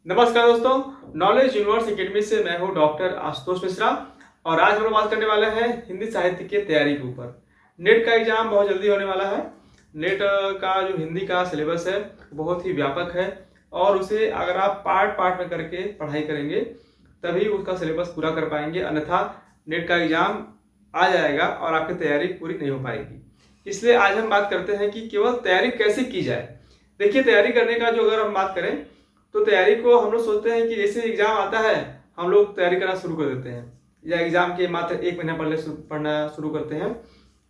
नमस्कार दोस्तों, knowledge universe academy से मैं हूं डॉक्टर आशुतोष मिश्रा। और आज हम लोग बात करने वाले हैं हिंदी साहित्य की तैयारी के ऊपर। नेट का एग्जाम बहुत जल्दी होने वाला है। नेट का जो हिंदी का सिलेबस है बहुत ही व्यापक है और उसे अगर आप पार्ट पार्ट में करके पढ़ाई करेंगे तभी उसका सिलेबस पूरा कर पाएंगे, अन्यथा नेट का एग्जाम आ जाएगा और आपकी तैयारी पूरी नहीं हो पाएगी। इसलिए आज हम बात करते हैं कि केवल तैयारी कैसे की जाए। देखिए, तैयारी करने का जो अगर हम बात करें तो तैयारी को हम लोग सोचते हैं कि जैसे एग्जाम आता है हम लोग तैयारी करना शुरू कर देते हैं, या एग्जाम के मात्र एक महीना पहले पढ़ना शुरू करते हैं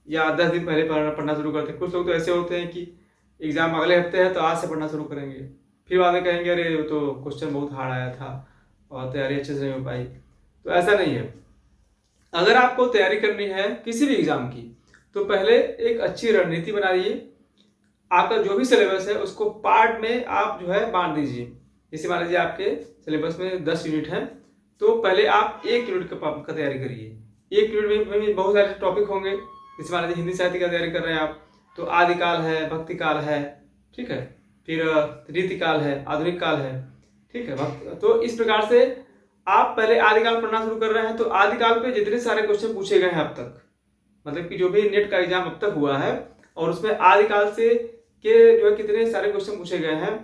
या 10 दिन पहले पढ़ना शुरू करते हैं। कुछ लोग तो ऐसे होते हैं कि एग्जाम अगले हफ्ते है तो आज से पढ़ना शुरू करेंगे, फिर बाद में कहेंगे अरे तो क्वेश्चन बहुत हार्ड आया था और तैयारी अच्छे से नहीं हो पाई। तो ऐसा नहीं है। अगर आपको तैयारी करनी है किसी भी एग्जाम की तो पहले एक अच्छी रणनीति बनाइए। आपका जो भी सिलेबस है उसको पार्ट में आप जो है बांट दीजिए। जैसे मान लीजिए आपके सिलेबस में 10 यूनिट है तो पहले आप 1 यूनिट का तैयारी करिए। 1 यूनिट में भी बहुत सारे टॉपिक होंगे। जैसे मान लीजिए हिंदी साहित्य का तैयारी कर रहे हैं आप तो आदिकाल है, भक्ति काल है, ठीक है, फिर रीतिकाल है, आधुनिक काल है, ठीक है। तो इस प्रकार से आप पहले आदिकाल पढ़ना शुरू कर रहे हैं तो आदिकाल पे जितने सारे क्वेश्चन पूछे गए हैं अब तक, मतलब कि जो भी नेट का एग्जाम अब तक हुआ है और उसमें आदिकाल से के जो है कितने सारे क्वेश्चन पूछे गए हैं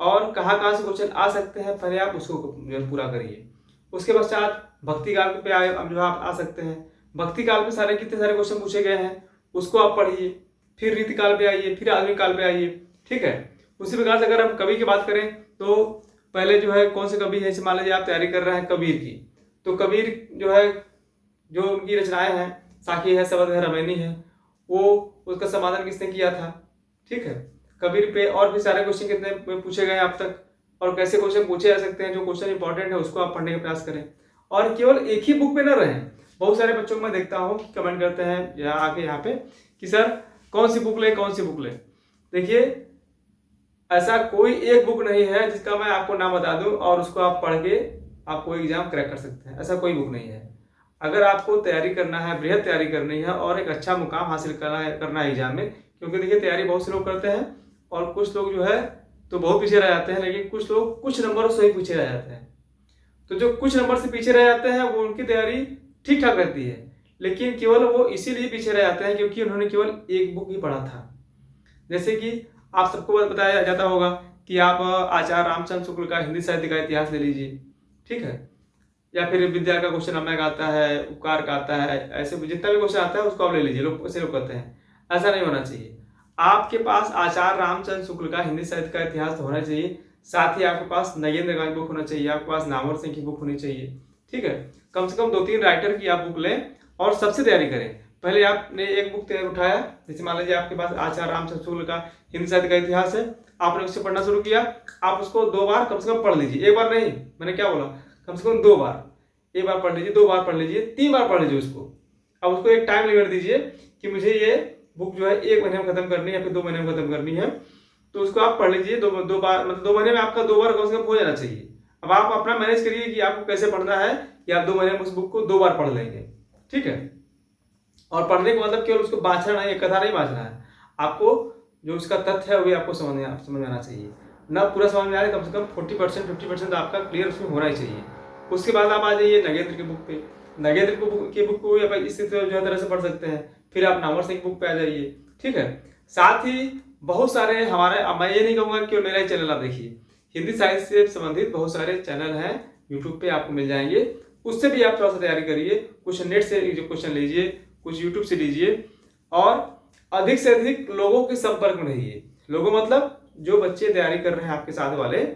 और कहाँ से क्वेश्चन आ सकते हैं, पहले आप उसको जो है पूरा करिए। उसके पश्चात भक्ति काल पे आए जो आप आ सकते हैं। भक्ति काल पे सारे कितने सारे क्वेश्चन पूछे गए हैं उसको आप पढ़िए। फिर रीति काल पे आइए, फिर आधुनिक काल पे आइए, ठीक है। उसी प्रकार से अगर हम कवि की बात करें तो पहले जो है कौन से कवि है, मान लीजिए आप तैयारी कर रहे हैं कबीर की, तो कबीर जो है जो उनकी रचनाएं हैं, साखी है, शबद है, रमैनी है, वो उसका समाधान किसने किया था, ठीक है। कबीर पे और भी सारे क्वेश्चन कितने पूछे गए अब तक और कैसे क्वेश्चन पूछे जा सकते हैं, जो क्वेश्चन इंपॉर्टेंट है उसको आप पढ़ने का प्रयास करें। और केवल एक ही बुक पे न रहें। बहुत सारे बच्चों को मैं देखता हूँ कि कमेंट करते हैं आके यहाँ पे कि सर कौन सी बुक ले, कौन सी बुक ले। देखिए, ऐसा कोई एक बुक नहीं है जिसका मैं आपको नाम बता दूं और उसको आप पढ़ के आप कोई एग्जाम क्रैक कर सकते हैं। ऐसा कोई बुक नहीं है। अगर आपको तैयारी करना है, बृहद तैयारी करनी है और एक अच्छा मुकाम हासिल करना है एग्जाम में, क्योंकि देखिए तैयारी बहुत से लोग करते हैं और कुछ लोग जो है तो बहुत पीछे रह जाते हैं, लेकिन कुछ लोग कुछ नंबरों से ही पीछे रह जाते हैं। तो जो कुछ नंबर से पीछे रह जाते हैं वो उनकी तैयारी ठीक ठाक रहती है, लेकिन केवल वो इसीलिए पीछे रह जाते हैं क्योंकि उन्होंने केवल एक बुक ही पढ़ा था। जैसे कि आप सबको बताया जाता होगा कि आप आचार्य रामचंद्र शुक्ल का हिंदी साहित्य का इतिहास ले लीजिए, ठीक है, या फिर विद्या का क्वेश्चन अम्य का आता है, उपकार का आता है, ऐसे जितना भी क्वेश्चन आता है उसको आप ले लीजिए। लोग ऐसे लोग कहते हैं, ऐसा नहीं होना चाहिए। आपके पास आचार्य रामचंद्र शुक्ल का हिंदी साहित्य का इतिहास होना चाहिए, साथ ही आपके पास नगेंद्र का बुक होना चाहिए, आपके पास नामवर सिंह की बुक होनी चाहिए, ठीक है। कम से कम 2-3 राइटर की आप बुक लें और सबसे तैयारी करें। पहले आपने एक बुक उठाया, जैसे मान लीजिए आपके पास आचार्य रामचंद्र शुक्ल का हिंदी साहित्य का इतिहास है, आपने उससे पढ़ना शुरू किया। आप उसको 2 बार कम से कम पढ़ लीजिए, एक बार नहीं, मैंने क्या बोला, कम से कम 2 बार। एक बार पढ़ लीजिए, 2 बार पढ़ लीजिए, 3 बार पढ़ लीजिए उसको। अब उसको एक टाइम लिमिट दीजिए कि मुझे ये बुक जो है 1 महीने में खत्म करनी है या फिर 2 महीने में खत्म करनी है, तो उसको आप पढ़ लीजिए 2 बार, मतलब 2 महीने में आपका 2 बार कम से कम हो जाना चाहिए। अब आप अपना मैनेज करिए कि आपको कैसे पढ़ना है कि आप 2 महीने में उस बुक को 2 बार पढ़ लेंगे, ठीक है। और पढ़ने का मतलब केवल उसको बांचना नहीं, कथा नहीं बांचना है, आपको जो उसका तथ्य है वो भी आपको समझ में आना चाहिए। ना पूरा समझ में आ रहा है, कम से कम 40% 50% आपका क्लियर उसमें होना ही चाहिए। उसके बाद आप आ जाइए नगेंद्र की बुक पे। नगेंद्र की बुक को आप इसी तरह से पढ़ सकते हैं। फिर आप नामवर सिंह बुक पे आ जाइए, ठीक है। साथ ही बहुत सारे हमारे, मैं ये नहीं कहूँगा कि मेरा ही चैनल आप देखिए, हिंदी साहित्य से संबंधित बहुत सारे चैनल हैं यूट्यूब पे, आपको मिल जाएंगे। उससे भी आप थोड़ा सा तैयारी करिए, कुछ नेट से जो क्वेश्चन लीजिए, कुछ यूट्यूब से लीजिए और अधिक से अधिक लोगों के संपर्क में रहिए। लोगों मतलब जो बच्चे तैयारी कर रहे हैं आपके साथ वाले,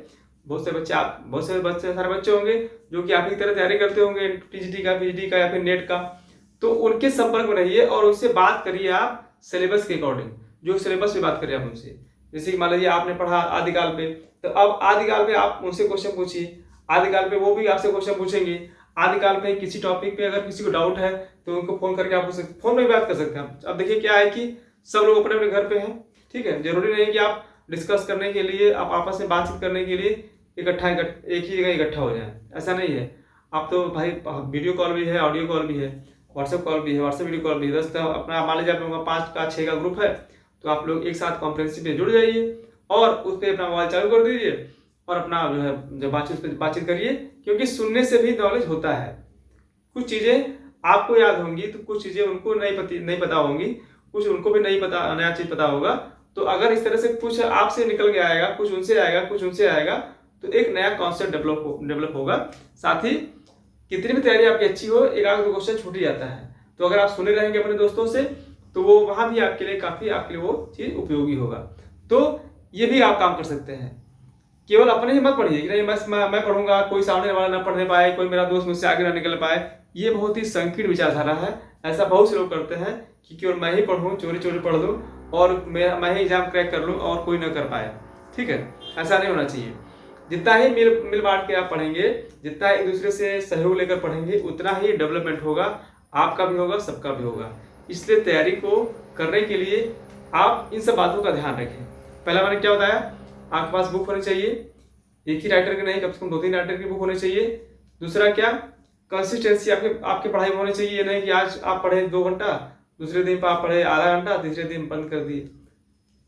बहुत सारे बच्चे होंगे जो कि आपकी तरह तैयारी करते होंगे टीजीटी का, पीजीटी का या फिर नेट का, तो उनके संपर्क में रहिए और उनसे बात करिए आप सिलेबस के अकॉर्डिंग, जो सिलेबस पे बात करिए आप उनसे। जैसे कि मान लीजिए आपने पढ़ा आदिकाल पे, तो अब आदिकाल पे आप उनसे क्वेश्चन पूछिए, आदिकाल पे वो भी आपसे क्वेश्चन पूछेंगे। आदिकाल पे किसी टॉपिक पे अगर किसी को डाउट है तो उनको फोन करके आप फोन में बात कर सकते हैं। अब देखिए क्या है कि सब लोग अपने अपने घर पे हैं, ठीक है। जरूरी नहीं कि आप डिस्कस करने के लिए, आप आपस में बातचीत करने के लिए एक ही जगह इकट्ठा हो जाए, ऐसा नहीं है। आप तो भाई वीडियो कॉल भी है, ऑडियो कॉल भी है, व्हाट्सएप कॉल भी है, व्हाट्सएप वीडियो कॉल भी है। 10 अपना मान लीजिए आप लोगों का 5 का 6 का ग्रुप है, तो आप लोग एक साथ कॉन्फ्रेंसिंग में जुड़ जाइए और उस पर अपना मोबाइल चालू कर दीजिए और अपना जो है जब बातचीत करिए, क्योंकि सुनने से भी नॉलेज होता है। कुछ चीज़ें आपको याद होंगी तो कुछ चीज़ें उनको नहीं पता होंगी, कुछ उनको भी नहीं पता, नया चीज़ पता होगा। तो अगर इस तरह से कुछ आपसे निकल के आएगा, कुछ उनसे आएगा, कुछ उनसे आएगा, तो एक नया कॉन्सेप्ट डेवलप होगा। साथ ही कितनी भी तैयारी आपकी अच्छी हो, एक आध दो क्वेश्चन छूट ही जाता है। तो अगर आप सुने रहेंगे अपने दोस्तों से तो वो वहाँ भी आपके लिए वो चीज़ उपयोगी होगा। तो ये भी आप काम कर सकते हैं। केवल अपने ही मत पढ़िए कि नहीं बस मैं पढ़ूंगा, कोई सामने वाला ना पढ़ने पाए, कोई मेरा दोस्त मुझसे आगे ना निकल पाए। ये बहुत ही संकीर्ण विचारधारा है। ऐसा बहुत से लोग करते हैं कि केवल मैं ही पढ़ूँ, चोरी चोरी पढ़ लूँ और मैं ही एग्जाम क्रैक कर लूँ और कोई ना कर पाए। ठीक है, ऐसा नहीं होना चाहिए। जितना ही मिल बांट के आप पढ़ेंगे, जितना एक दूसरे से सहयोग लेकर पढ़ेंगे, उतना ही डेवलपमेंट होगा, आपका भी होगा, सबका भी होगा। इसलिए तैयारी को करने के लिए आप इन सब बातों का ध्यान रखें। पहला मैंने क्या बताया, आपके पास बुक होनी चाहिए, एक ही राइटर की नहीं, कम से कम 2-3 राइटर की बुक होनी चाहिए। दूसरा क्या, कंसिस्टेंसी आपके पढ़ाई में होनी चाहिए। ये नहीं कि आज आप पढ़े 2 घंटा, दूसरे दिन आप पढ़े आधा घंटा, तीसरे दिन बंद कर दिए,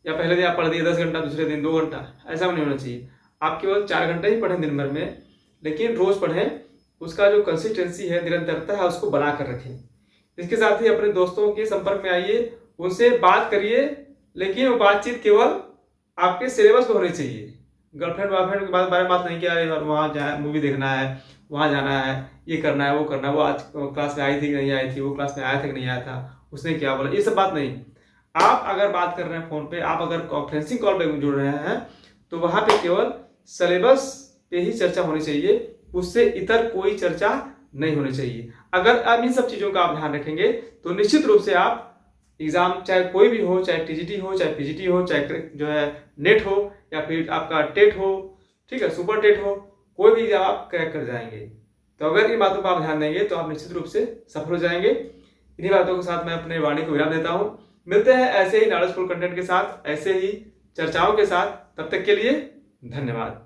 या पहले दिन आप पढ़ दिए 10 घंटा, दूसरे दिन 2 घंटा। ऐसा नहीं होना चाहिए। आप केवल 4 घंटे ही पढ़ें दिन भर में, लेकिन रोज पढ़ें। उसका जो कंसिस्टेंसी है, निरंतरता है, उसको बना कर रखें। इसके साथ ही अपने दोस्तों के संपर्क में आइए, उनसे बात करिए, लेकिन वो बातचीत केवल आपके सिलेबस पे होनी चाहिए। गर्लफ्रेंड बॉयफ्रेंड के बारे में बात नहीं किया, यार वहाँ जाए मूवी देखना है, वहाँ जाना है, ये करना है, वो करना है, वो आज क्लास में आई थी कि नहीं आई थी, वो क्लास में आया था कि नहीं आया था, उसने क्या बोला, ये सब बात नहीं। आप अगर बात कर रहे हैं फ़ोन पे, आप अगर कॉन्फ्रेंसिंग कॉल पे जुड़ रहे हैं, तो वहाँ पे केवल सिलेबस पे ही चर्चा होनी चाहिए, उससे इतर कोई चर्चा नहीं होनी चाहिए। अगर आप इन सब चीज़ों का आप ध्यान रखेंगे तो निश्चित रूप से आप एग्जाम, चाहे कोई भी हो, चाहे टीजीटी हो, चाहे पीजीटी हो, चाहे जो है नेट हो, या फिर आपका टेट हो, ठीक है, सुपर टेट हो, कोई भी एग्जाम आप क्रैक कर जाएंगे। तो अगर इन बातों पर आप ध्यान देंगे तो आप निश्चित रूप से सफल हो जाएंगे। इन्हीं बातों के साथ मैं अपने वाणी को विराम देता हूँ। मिलते हैं ऐसे ही नॉलेजफुल कंटेंट के साथ, ऐसे ही चर्चाओं के साथ। तब तक के लिए धन्यवाद।